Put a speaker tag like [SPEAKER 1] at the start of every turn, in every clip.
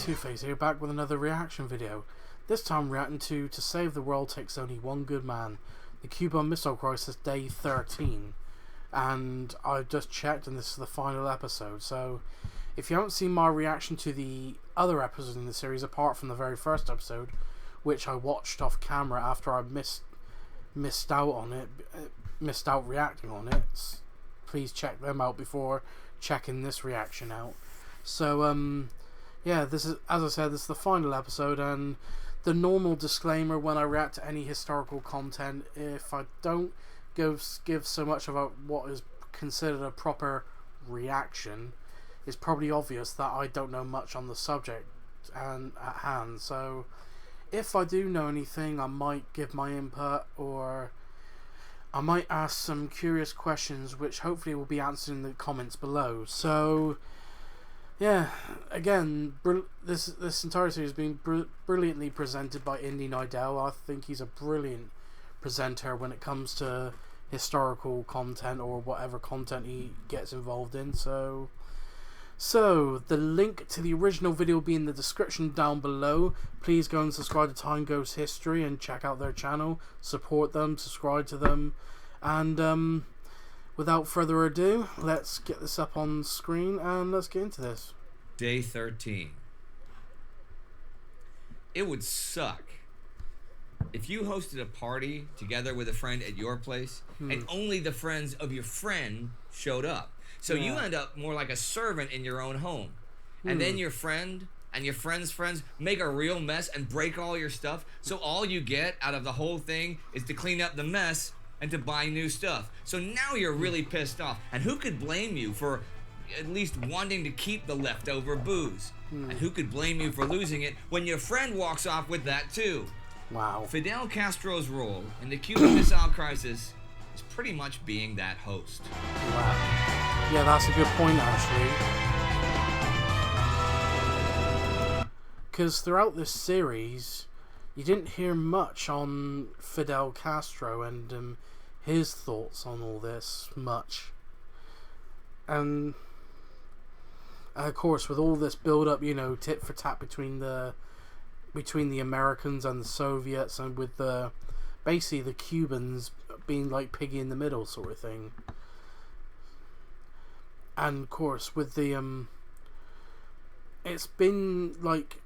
[SPEAKER 1] Two-Face here, back with another reaction video. This time reacting to Save the World Takes Only One Good Man, the Cuban Missile Crisis Day 13. And I've just checked and this is the final episode, so if you haven't seen my reaction to the other episodes in the series apart from the very first episode, which I watched off camera after I missed out reacting on it, please check them out before checking this reaction out. So yeah, this is, as I said, this is the final episode, and the normal disclaimer when I react to any historical content, if I don't give so much about what is considered a proper reaction, it's probably obvious that I don't know much on the subject at hand. So if I do know anything, I might give my input, or I might ask some curious questions which hopefully will be answered in the comments below. So yeah, again, this entire series has been brilliantly presented by Indy Nidell. I think he's a brilliant presenter when it comes to historical content or whatever content he gets involved in. So the link to the original video will be in the description down below. Please go and subscribe to Time Ghost History and check out their channel. Support them, subscribe to them, and without further ado, let's get this up on screen and let's get into this.
[SPEAKER 2] Day 13. It would suck if you hosted a party together with a friend at your place and only the friends of your friend showed up. So you end up more like a servant in your own home. And then your friend and your friend's friends make a real mess and break all your stuff. So all you get out of the whole thing is to clean up the mess and to buy new stuff. So now you're really pissed off. And who could blame you for at least wanting to keep the leftover booze? And who could blame you for losing it when your friend walks off with that too?
[SPEAKER 1] Wow.
[SPEAKER 2] Fidel Castro's role in the Cuban Missile Crisis is pretty much being that host.
[SPEAKER 1] Wow. Yeah, that's a good point actually. Because throughout this series, you didn't hear much on Fidel Castro and his thoughts on all this much. And of course, with all this build-up, you know, tit for tat between the Americans and the Soviets, and with basically the Cubans being like piggy in the middle sort of thing. And of course, with the it's been like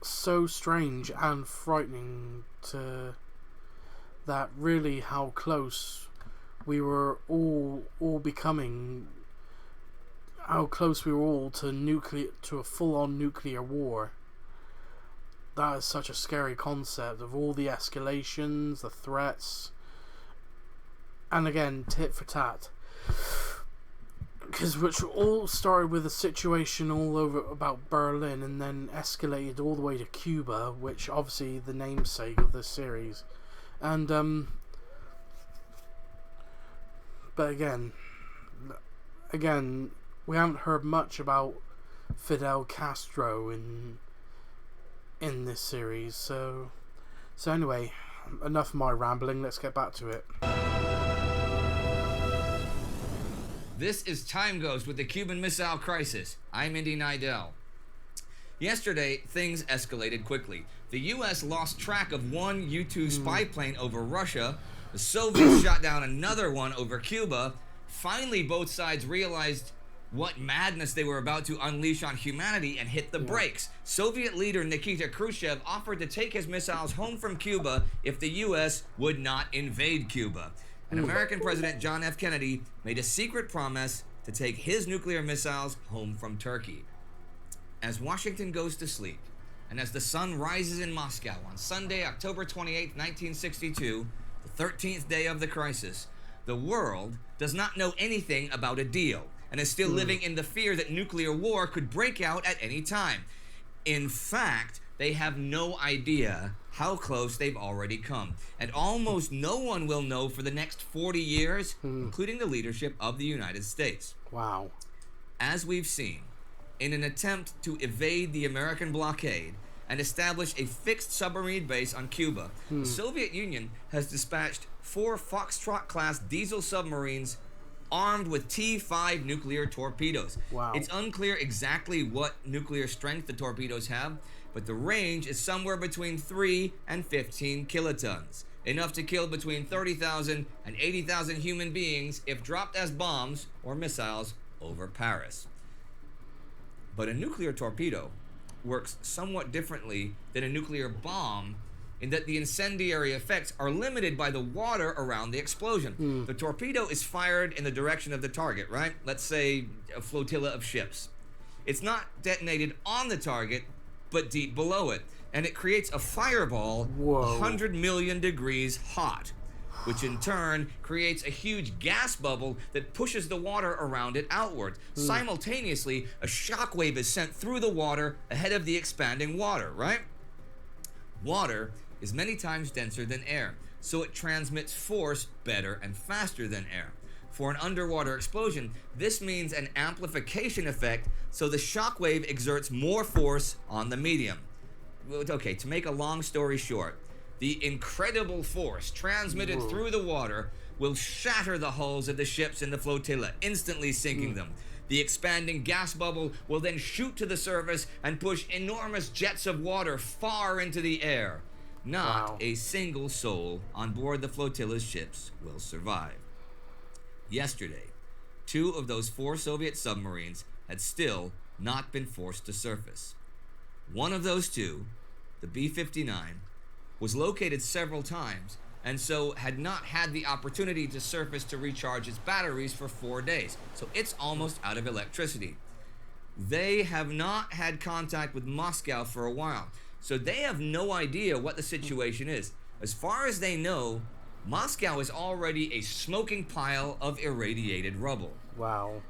[SPEAKER 1] so strange and frightening to that really how close we were all becoming, how close we were all to a full-on nuclear war. That is such a scary concept of all the escalations, the threats, and again tit for tat. Which all started with a situation all over about Berlin and then escalated all the way to Cuba, which obviously the namesake of this series. And but again, we haven't heard much about Fidel Castro in this series. So anyway, enough of my rambling. Let's get back to it.
[SPEAKER 2] This is Time Ghost with the Cuban Missile Crisis. I'm Indy Nidell. Yesterday, things escalated quickly. The U.S. lost track of one U-2 spy plane over Russia. The Soviets shot down another one over Cuba. Finally, both sides realized what madness they were about to unleash on humanity and hit the brakes. Soviet leader Nikita Khrushchev offered to take his missiles home from Cuba if the U.S. would not invade Cuba. And American President John F. Kennedy made a secret promise to take his nuclear missiles home from Turkey. As Washington goes to sleep, and as the sun rises in Moscow on Sunday, October 28, 1962, the 13th day of the crisis, the world does not know anything about a deal and is still living in the fear that nuclear war could break out at any time. In fact, they have no idea how close they've already come. And almost no one will know for the next 40 years, including the leadership of the United States.
[SPEAKER 1] Wow.
[SPEAKER 2] As we've seen, in an attempt to evade the American blockade, and establish a fixed submarine base on Cuba. The Soviet Union has dispatched 4 Foxtrot-class diesel submarines armed with T-5 nuclear torpedoes.
[SPEAKER 1] Wow.
[SPEAKER 2] It's unclear exactly what nuclear strength the torpedoes have, but the range is somewhere between 3 and 15 kilotons, enough to kill between 30,000 and 80,000 human beings if dropped as bombs or missiles over Paris. But a nuclear torpedo works somewhat differently than a nuclear bomb in that the incendiary effects are limited by the water around the explosion. The torpedo is fired in the direction of the target, right? Let's say a flotilla of ships. It's not detonated on the target, but deep below it, and it creates a fireball 100 million degrees hot, which in turn creates a huge gas bubble that pushes the water around it outward. Simultaneously, a shockwave is sent through the water ahead of the expanding water, right? Water is many times denser than air, so it transmits force better and faster than air. For an underwater explosion, this means an amplification effect, so the shockwave exerts more force on the medium. Okay, to make a long story short, the incredible force transmitted through the water will shatter the hulls of the ships in the flotilla, instantly sinking them. The expanding gas bubble will then shoot to the surface and push enormous jets of water far into the air. Not a single soul on board the flotilla's ships will survive. Yesterday, 2 of those 4 Soviet submarines had still not been forced to surface. One of those 2, the B-59, was located several times and so had not had the opportunity to surface to recharge its batteries for 4 days, so it's almost out of electricity. They have not had contact with Moscow for a while, so they have no idea what the situation is. As far as they know, Moscow is already a smoking pile of irradiated rubble.
[SPEAKER 1] Wow.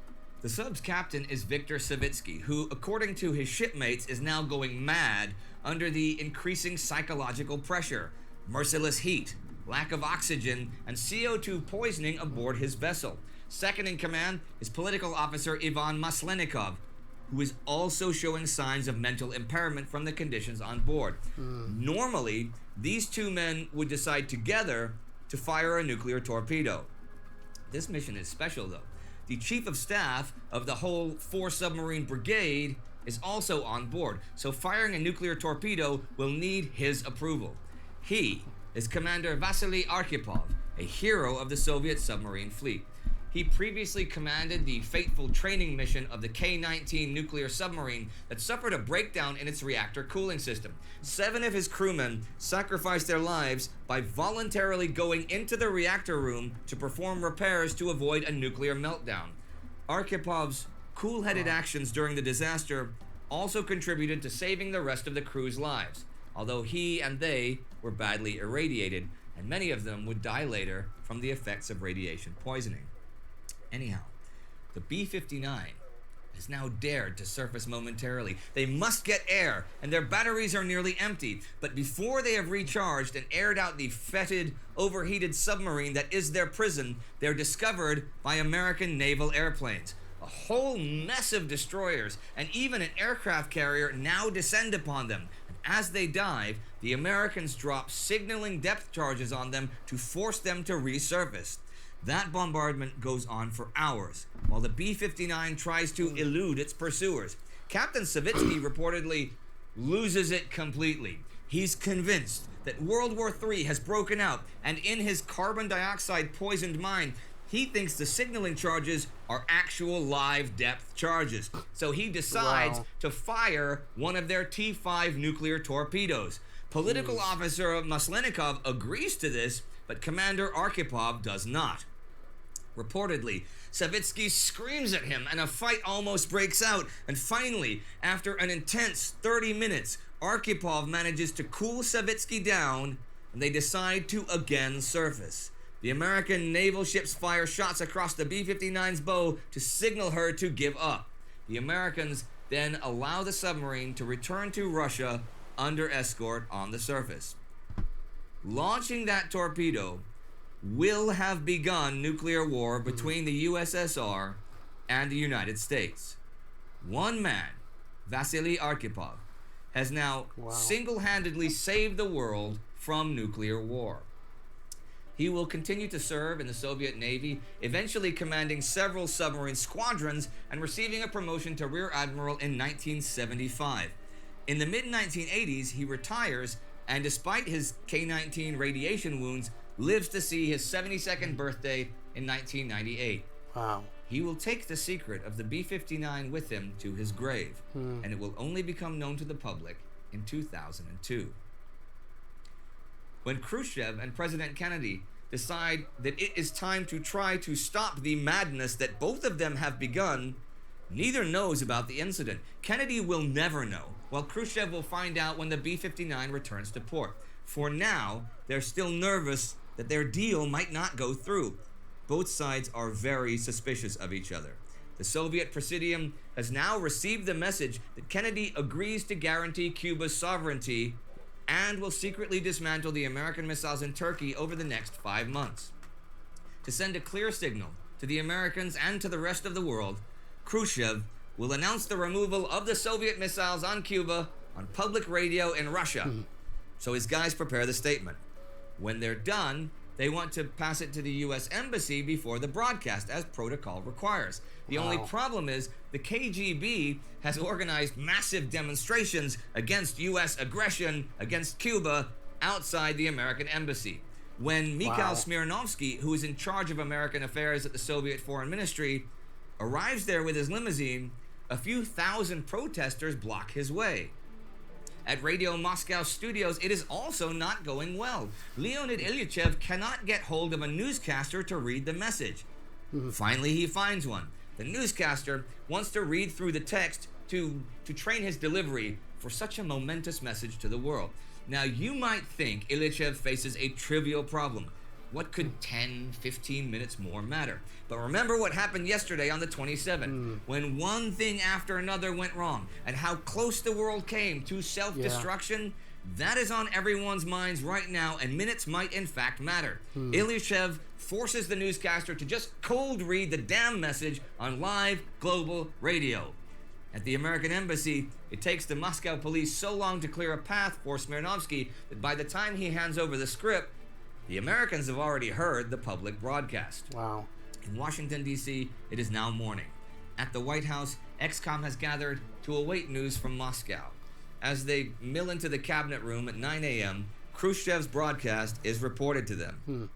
[SPEAKER 2] The sub's captain is Viktor Savitsky, who, according to his shipmates, is now going mad under the increasing psychological pressure, merciless heat, lack of oxygen, and CO2 poisoning aboard his vessel. Second in command is political officer Ivan Maslenikov, who is also showing signs of mental impairment from the conditions on board. Normally, these 2 men would decide together to fire a nuclear torpedo. This mission is special, though. The chief of staff of the whole 4 submarine brigade is also on board, so firing a nuclear torpedo will need his approval. He is Commander Vasily Arkhipov, a hero of the Soviet submarine fleet. He previously commanded the fateful training mission of the K-19 nuclear submarine that suffered a breakdown in its reactor cooling system. 7 of his crewmen sacrificed their lives by voluntarily going into the reactor room to perform repairs to avoid a nuclear meltdown. Arkhipov's cool-headed actions during the disaster also contributed to saving the rest of the crew's lives, although he and they were badly irradiated, and many of them would die later from the effects of radiation poisoning. Anyhow, the B-59 has now dared to surface momentarily. They must get air, and their batteries are nearly empty. But before they have recharged and aired out the fetid, overheated submarine that is their prison, they're discovered by American naval airplanes. A whole mess of destroyers and even an aircraft carrier now descend upon them. And as they dive, the Americans drop signaling depth charges on them to force them to resurface. That bombardment goes on for hours, while the B-59 tries to elude its pursuers. Captain Savitsky reportedly loses it completely. He's convinced that World War III has broken out, and in his carbon dioxide poisoned mind, he thinks the signaling charges are actual live depth charges. So he decides to fire one of their T-5 nuclear torpedoes. Political officer Maslenikov agrees to this, but Commander Arkhipov does not. Reportedly, Savitsky screams at him and a fight almost breaks out, and finally, after an intense 30 minutes, Arkhipov manages to cool Savitsky down, and they decide to again surface. The American naval ships fire shots across the B-59's bow to signal her to give up. The Americans then allow the submarine to return to Russia under escort on the surface. Launching that torpedo will have begun nuclear war between the USSR and the United States. One man, Vasily Arkhipov, has now
[SPEAKER 1] Wow.
[SPEAKER 2] single-handedly saved the world from nuclear war. He will continue to serve in the Soviet Navy, eventually commanding several submarine squadrons and receiving a promotion to Rear Admiral in 1975. In the mid-1980s, he retires, and despite his K-19 radiation wounds, lives to see his 72nd birthday in 1998.
[SPEAKER 1] Wow.
[SPEAKER 2] He will take the secret of the B-59 with him to his grave, and it will only become known to the public in 2002. When Khrushchev and President Kennedy decide that it is time to try to stop the madness that both of them have begun, neither knows about the incident. Kennedy will never know, while Khrushchev will find out when the B-59 returns to port. For now, they're still nervous that their deal might not go through. Both sides are very suspicious of each other. The Soviet Presidium has now received the message that Kennedy agrees to guarantee Cuba's sovereignty and will secretly dismantle the American missiles in Turkey over the next 5 months. To send a clear signal to the Americans and to the rest of the world, Khrushchev will announce the removal of the Soviet missiles on Cuba on public radio in Russia. So his guys prepare the statement. When they're done, they want to pass it to the U.S. Embassy before the broadcast, as protocol requires. The only problem is the KGB has organized massive demonstrations against U.S. aggression against Cuba outside the American embassy. When Mikhail Smirnovsky, who is in charge of American affairs at the Soviet Foreign Ministry, arrives there with his limousine, a few thousand protesters block his way. At Radio Moscow studios, it is also not going well. Leonid Ilyichev cannot get hold of a newscaster to read the message. Finally, he finds one. The newscaster wants to read through the text to train his delivery for such a momentous message to the world. Now, you might think Ilyichev faces a trivial problem. What could 10, 15 minutes more matter? But remember what happened yesterday on the 27th, when one thing after another went wrong, and how close the world came to self-destruction. That is on everyone's minds right now, and minutes might in fact matter. Ilyichev forces the newscaster to just cold read the damn message on live global radio. At the American embassy, it takes the Moscow police so long to clear a path for Smirnovsky that by the time he hands over the script, the Americans have already heard the public broadcast.
[SPEAKER 1] Wow.
[SPEAKER 2] In Washington, D.C., it is now morning. At the White House, XCOM has gathered to await news from Moscow. As they mill into the cabinet room at 9 a.m., Khrushchev's broadcast is reported to them.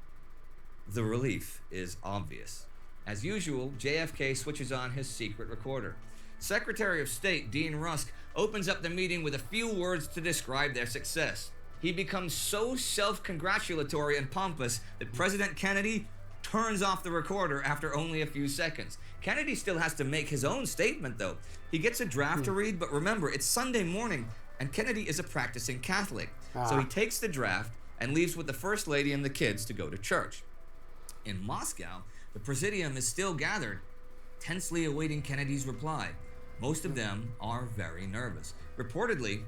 [SPEAKER 2] The relief is obvious. As usual, JFK switches on his secret recorder. Secretary of State Dean Rusk opens up the meeting with a few words to describe their success. He becomes so self-congratulatory and pompous that President Kennedy turns off the recorder after only a few seconds. Kennedy still has to make his own statement, though. He gets a draft to read, but remember, it's Sunday morning, and Kennedy is a practicing Catholic. So he takes the draft and leaves with the First Lady and the kids to go to church. In Moscow, the Presidium is still gathered, tensely awaiting Kennedy's reply. Most of them are very nervous. Reportedly,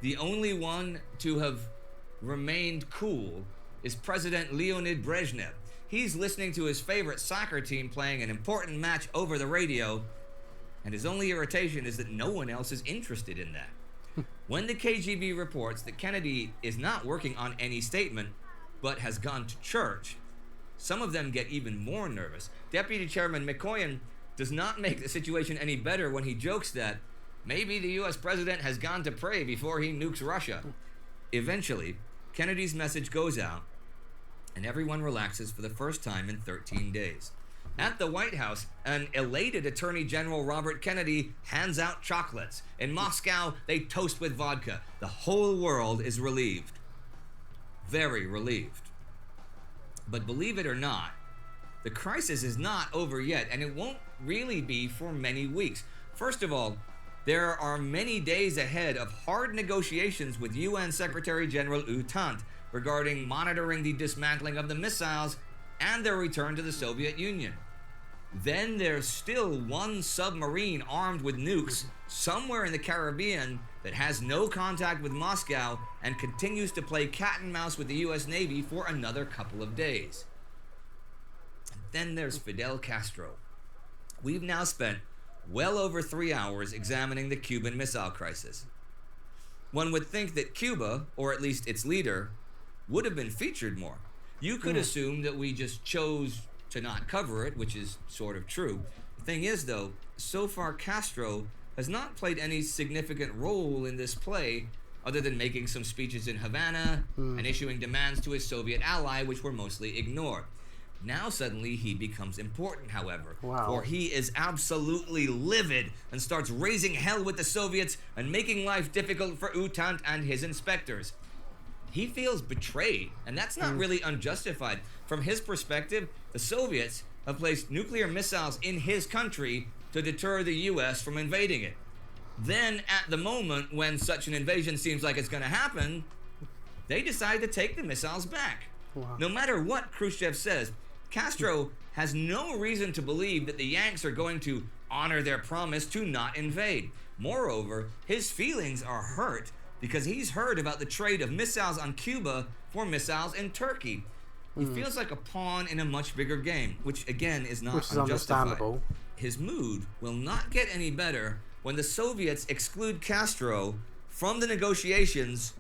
[SPEAKER 2] the only one to have remained cool is President Leonid Brezhnev. He's listening to his favorite soccer team playing an important match over the radio, and his only irritation is that no one else is interested in that. When the KGB reports that Kennedy is not working on any statement, but has gone to church, some of them get even more nervous. Deputy Chairman Mikoyan does not make the situation any better when he jokes that maybe the U.S. president has gone to pray before he nukes Russia. Eventually, Kennedy's message goes out, and everyone relaxes for the first time in 13 days. At the White House, an elated Attorney General Robert Kennedy hands out chocolates. In Moscow, they toast with vodka. The whole world is relieved. Very relieved. But believe it or not, the crisis is not over yet, and it won't really be for many weeks. First of all, there are many days ahead of hard negotiations with UN Secretary General U Thant regarding monitoring the dismantling of the missiles and their return to the Soviet Union. Then there's still one submarine armed with nukes somewhere in the Caribbean that has no contact with Moscow and continues to play cat and mouse with the US Navy for another couple of days. And then there's Fidel Castro. We've now spent well over 3 hours examining the Cuban Missile Crisis. One would think that Cuba, or at least its leader, would have been featured more. You could assume that we just chose to not cover it, which is sort of true. The thing is, though, so far Castro has not played any significant role in this play other than making some speeches in Havana and issuing demands to his Soviet ally, which were mostly ignored. Now suddenly he becomes important, however, for he is absolutely livid and starts raising hell with the Soviets and making life difficult for Utant and his inspectors. He feels betrayed, and that's not really unjustified. From his perspective, the Soviets have placed nuclear missiles in his country to deter the US from invading it. Then, at the moment when such an invasion seems like it's going to happen, they decide to take the missiles back. No matter what Khrushchev says, Castro has no reason to believe that the Yanks are going to honor their promise to not invade. Moreover, his feelings are hurt because he's heard about the trade of missiles on Cuba for missiles in Turkey. He feels like a pawn in a much bigger game, which again is not unjustified.
[SPEAKER 1] Understandable.
[SPEAKER 2] His mood will not get any better when the Soviets exclude Castro from the negotiations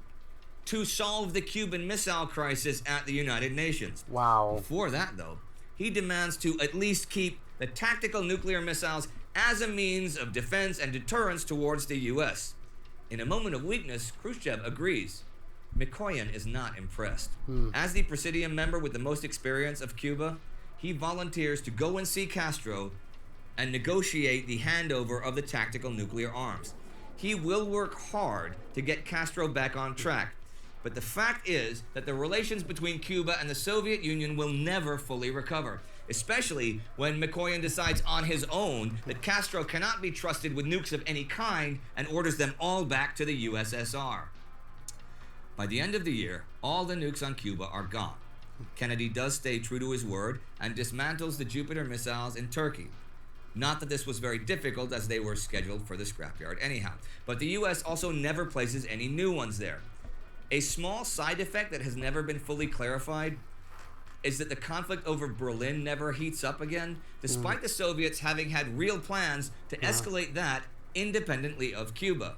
[SPEAKER 2] to solve the Cuban Missile Crisis at the United Nations. Before that, though, he demands to at least keep the tactical nuclear missiles as a means of defense and deterrence towards the U.S. In a moment of weakness, Khrushchev agrees. Mikoyan is not impressed. As the Presidium member with the most experience of Cuba, he volunteers to go and see Castro and negotiate the handover of the tactical nuclear arms. He will work hard to get Castro back on track, but the fact is that the relations between Cuba and the Soviet Union will never fully recover, especially when Mikoyan decides on his own that Castro cannot be trusted with nukes of any kind and orders them all back to the USSR. By the end of the year, all the nukes on Cuba are gone. Kennedy does stay true to his word and dismantles the Jupiter missiles in Turkey. Not that this was very difficult, as they were scheduled for the scrapyard anyhow, but the US also never places any new ones there. A small side effect that has never been fully clarified is that the conflict over Berlin never heats up again, despite the Soviets having had real plans to escalate that independently of Cuba.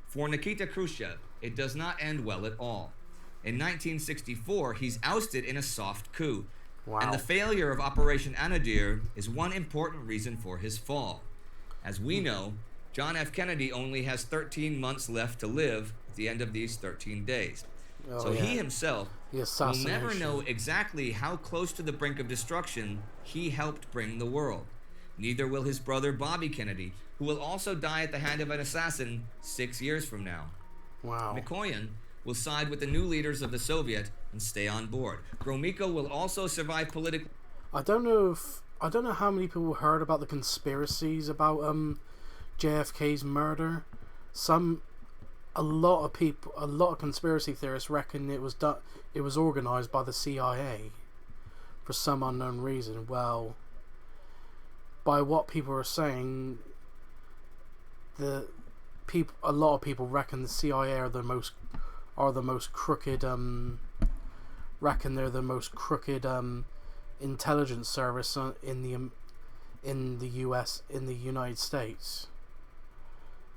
[SPEAKER 2] For Nikita Khrushchev, it does not end well at all. In 1964, he's ousted in a soft coup. And the failure of Operation Anadir is one important reason for his fall. As we know, John F. Kennedy only has 13 months left to live at the end of these 13 days. He himself will never know exactly how close to the brink of destruction he helped bring the world. Neither will his brother Bobby Kennedy, who will also die at the hand of an assassin 6 years from now. Mikoyan will side with the new leaders of the Soviet and stay on board. Gromyko will also survive politically.
[SPEAKER 1] I don't know how many people heard about the conspiracies about JFK's murder. A lot of conspiracy theorists reckon it was organized by the CIA for some unknown reason. Well, by what people are saying, a lot of people reckon the CIA are the most crooked. Reckon they're the most crooked intelligence service in the US, in the United States.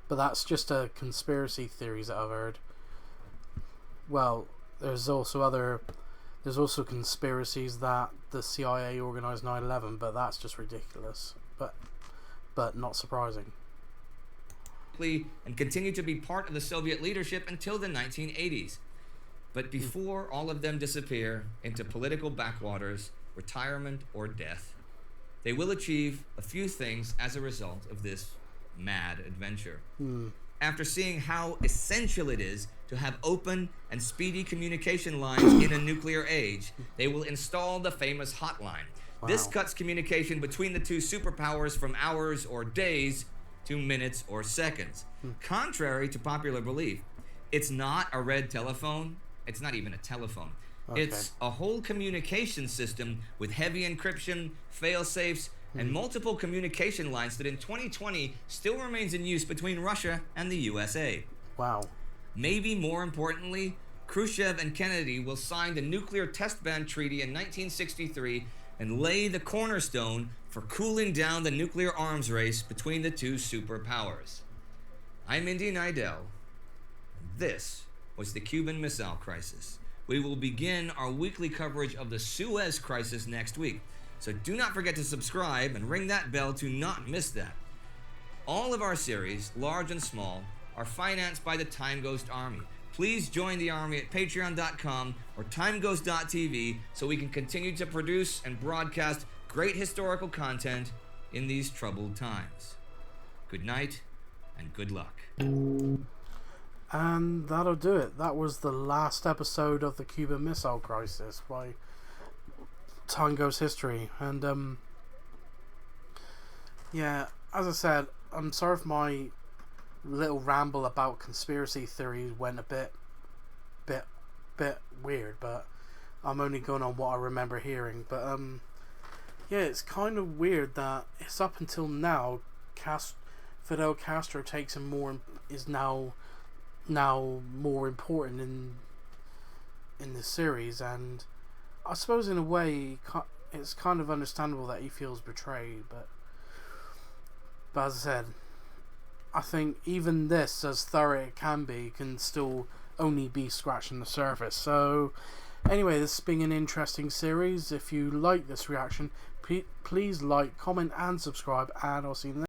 [SPEAKER 1] But that's just a conspiracy theories that I've heard. Well, there's also conspiracies that the CIA organized 9/11, but that's just ridiculous. But not surprising.
[SPEAKER 2] And continued to be part of the Soviet leadership until the 1980s. But before all of them disappear into political backwaters, retirement, or death, they will achieve a few things as a result of this mad adventure. After seeing how essential it is to have open and speedy communication lines in a nuclear age, they will install the famous hotline. This cuts communication between the two superpowers from hours or days to minutes or seconds. Contrary to popular belief, it's not a red telephone. It's not even a telephone. It's a whole communication system with heavy encryption, fail-safes, and multiple communication lines that in 2020 still remains in use between Russia and the USA. Maybe more importantly, Khrushchev and Kennedy will sign the Nuclear Test Ban Treaty in 1963 and lay the cornerstone for cooling down the nuclear arms race between the two superpowers. I'm Indy Nidell. This was the Cuban Missile Crisis. We will begin our weekly coverage of the Suez Crisis next week, so do not forget to subscribe and ring that bell to not miss that. All of our series, large and small, are financed by the Time Ghost Army. Please join the Army at patreon.com or timeghost.tv so we can continue to produce and broadcast great historical content in these troubled times. Good night and good luck.
[SPEAKER 1] And that'll do it. That was the last episode of the Cuban Missile Crisis by Time Ghost History. And yeah, as I said, I'm sorry if my little ramble about conspiracy theories went a bit weird, but I'm only going on what I remember hearing. But yeah, it's kind of weird that it's up until now Fidel Castro takes him more, is now more important in the series, and I suppose in a way it's kind of understandable that he feels betrayed, but as I said, I think even this, as thorough it can be, can still only be scratching the surface. So anyway, this has been an interesting series. If you like this reaction, please like, comment and subscribe, and I'll see you in the next